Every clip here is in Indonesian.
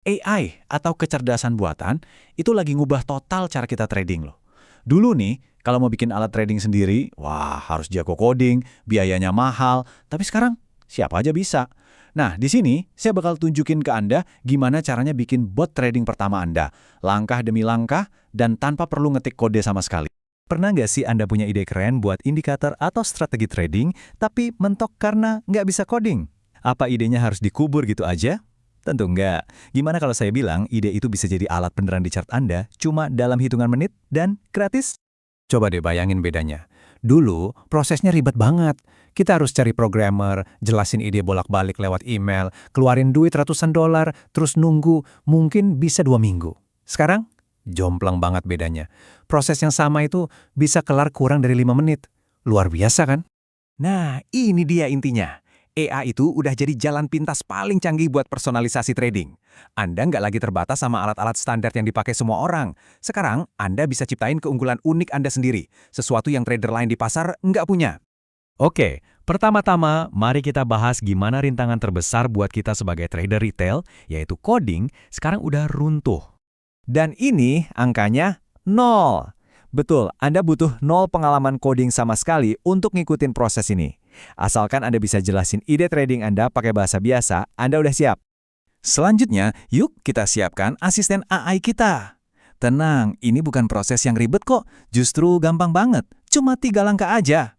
AI atau kecerdasan buatan itu lagi ngubah total cara kita trading loh. Dulu nih, kalau mau bikin alat trading sendiri, wah harus jago coding, biayanya mahal, tapi sekarang siapa aja bisa. Nah, di sini saya bakal tunjukin ke Anda gimana caranya bikin bot trading pertama Anda, langkah demi langkah dan tanpa perlu ngetik kode sama sekali. Pernah nggak sih Anda punya ide keren buat indikator atau strategi trading, tapi mentok karena nggak bisa coding? Apa idenya harus dikubur gitu aja? Tentu enggak. Gimana kalau saya bilang ide itu bisa jadi alat beneran di chart Anda cuma dalam hitungan menit dan gratis? Coba deh bayangin bedanya. Dulu, prosesnya ribet banget. Kita harus cari programmer, jelasin ide bolak-balik lewat email, keluarin duit ratusan dolar, terus nunggu, mungkin bisa 2 minggu. Sekarang, jomplang banget bedanya. Proses yang sama itu bisa kelar kurang dari 5 menit. Luar biasa kan? Nah, ini dia intinya. AI itu udah jadi jalan pintas paling canggih buat personalisasi trading. Anda nggak lagi terbatas sama alat-alat standar yang dipakai semua orang. Sekarang, Anda bisa ciptain keunggulan unik Anda sendiri, sesuatu yang trader lain di pasar nggak punya. Oke, pertama-tama mari kita bahas gimana rintangan terbesar buat kita sebagai trader retail, yaitu coding, sekarang udah runtuh. Dan ini angkanya 0. Betul, Anda butuh 0 pengalaman coding sama sekali untuk ngikutin proses ini. Asalkan Anda bisa jelasin ide trading Anda pakai bahasa biasa, Anda udah siap. Selanjutnya, yuk kita siapkan asisten AI kita. Tenang, ini bukan proses yang ribet kok, justru gampang banget, cuma 3 langkah aja.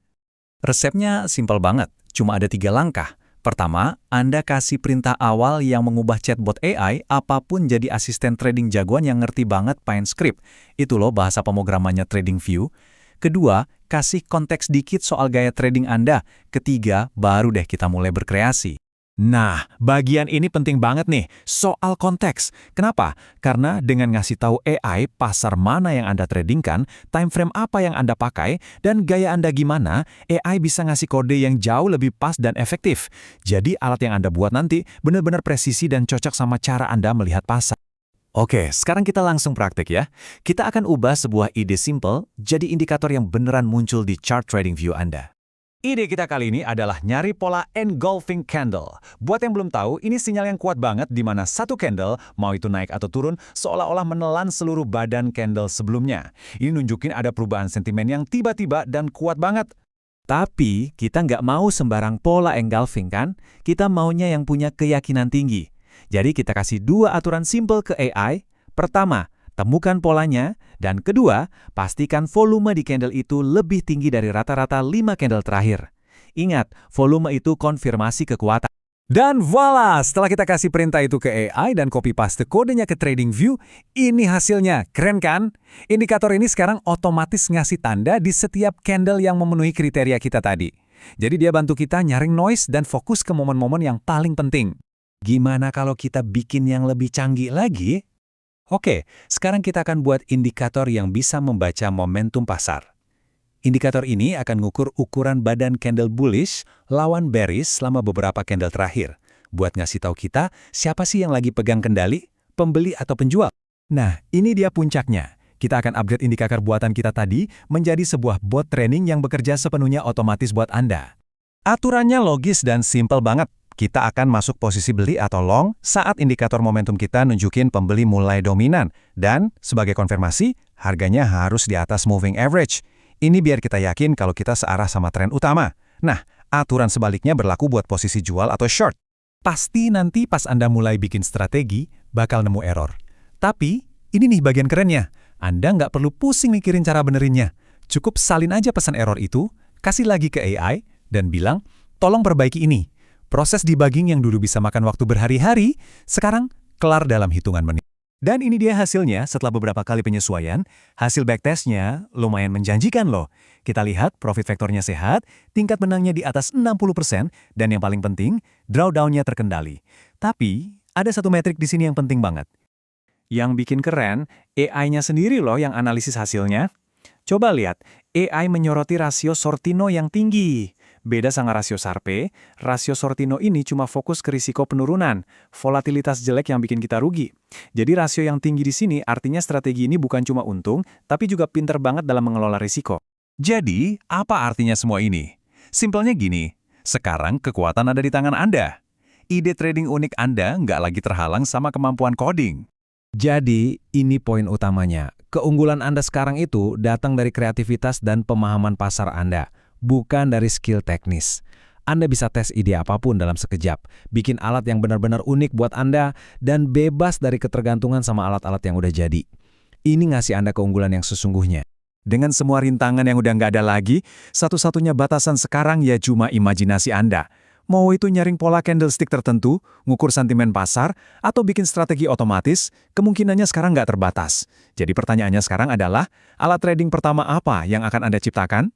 Resepnya simpel banget, cuma ada 3 langkah. Pertama, Anda kasih perintah awal yang mengubah chatbot AI apapun jadi asisten trading jagoan yang ngerti banget Pine Script. Itu loh bahasa pemrogramannya TradingView. Kedua, kasih konteks dikit soal gaya trading Anda. Ketiga, baru deh kita mulai berkreasi. Nah, bagian ini penting banget nih, soal konteks. Kenapa? Karena dengan ngasih tahu AI pasar mana yang Anda tradingkan, time frame apa yang Anda pakai, dan gaya Anda gimana, AI bisa ngasih kode yang jauh lebih pas dan efektif. Jadi alat yang Anda buat nanti benar-benar presisi dan cocok sama cara Anda melihat pasar. Oke, sekarang kita langsung praktek ya. Kita akan ubah sebuah ide simple jadi indikator yang beneran muncul di chart trading view Anda. Ide kita kali ini adalah nyari pola engulfing candle. Buat yang belum tahu, ini sinyal yang kuat banget di mana satu candle, mau itu naik atau turun, seolah-olah menelan seluruh badan candle sebelumnya. Ini nunjukin ada perubahan sentimen yang tiba-tiba dan kuat banget. Tapi kita nggak mau sembarang pola engulfing kan? Kita maunya yang punya keyakinan tinggi. Jadi kita kasih 2 aturan simple ke AI. Pertama, temukan polanya, dan kedua, pastikan volume di candle itu lebih tinggi dari rata-rata 5 candle terakhir. Ingat, volume itu konfirmasi kekuatan. Dan voila, setelah kita kasih perintah itu ke AI dan copy paste kodenya ke TradingView, ini hasilnya. Keren kan? Indikator ini sekarang otomatis ngasih tanda di setiap candle yang memenuhi kriteria kita tadi. Jadi dia bantu kita nyaring noise dan fokus ke momen-momen yang paling penting. Gimana kalau kita bikin yang lebih canggih lagi? Oke, sekarang kita akan buat indikator yang bisa membaca momentum pasar. Indikator ini akan ngukur ukuran badan candle bullish lawan bearish selama beberapa candle terakhir, buat ngasih tahu kita siapa sih yang lagi pegang kendali, pembeli atau penjual. Nah, ini dia puncaknya. Kita akan upgrade indikator buatan kita tadi menjadi sebuah bot training yang bekerja sepenuhnya otomatis buat Anda. Aturannya logis dan simpel banget. Kita akan masuk posisi beli atau long saat indikator momentum kita nunjukin pembeli mulai dominan. Dan, sebagai konfirmasi, harganya harus di atas moving average. Ini biar kita yakin kalau kita searah sama tren utama. Nah, aturan sebaliknya berlaku buat posisi jual atau short. Pasti nanti pas Anda mulai bikin strategi, bakal nemu error. Tapi, ini nih bagian kerennya. Anda nggak perlu pusing mikirin cara benerinnya. Cukup salin aja pesan error itu, kasih lagi ke AI, dan bilang, tolong perbaiki ini. Proses debugging yang dulu bisa makan waktu berhari-hari, sekarang kelar dalam hitungan menit. Dan ini dia hasilnya setelah beberapa kali penyesuaian. Hasil backtestnya lumayan menjanjikan loh. Kita lihat profit vektornya sehat, tingkat menangnya di atas 60%, dan yang paling penting, drawdown-nya terkendali. Tapi, ada satu metrik di sini yang penting banget. Yang bikin keren, AI-nya sendiri loh yang analisis hasilnya. Coba lihat, AI menyoroti rasio Sortino yang tinggi. Beda sama rasio Sharpe, rasio Sortino ini cuma fokus ke risiko penurunan, volatilitas jelek yang bikin kita rugi. Jadi rasio yang tinggi di sini artinya strategi ini bukan cuma untung, tapi juga pinter banget dalam mengelola risiko. Jadi, apa artinya semua ini? Simpelnya gini, sekarang kekuatan ada di tangan Anda. ide trading unik Anda nggak lagi terhalang sama kemampuan coding. Jadi, ini poin utamanya. Keunggulan Anda sekarang itu datang dari kreativitas dan pemahaman pasar Anda, bukan dari skill teknis. Anda bisa tes ide apapun dalam sekejap, bikin alat yang benar-benar unik buat Anda, dan bebas dari ketergantungan sama alat-alat yang udah jadi. Ini ngasih Anda keunggulan yang sesungguhnya. Dengan semua rintangan yang udah nggak ada lagi, satu-satunya batasan sekarang ya cuma imajinasi Anda. Mau itu nyaring pola candlestick tertentu, ngukur sentimen pasar, atau bikin strategi otomatis, kemungkinannya sekarang nggak terbatas. Jadi pertanyaannya sekarang adalah, alat trading pertama apa yang akan Anda ciptakan?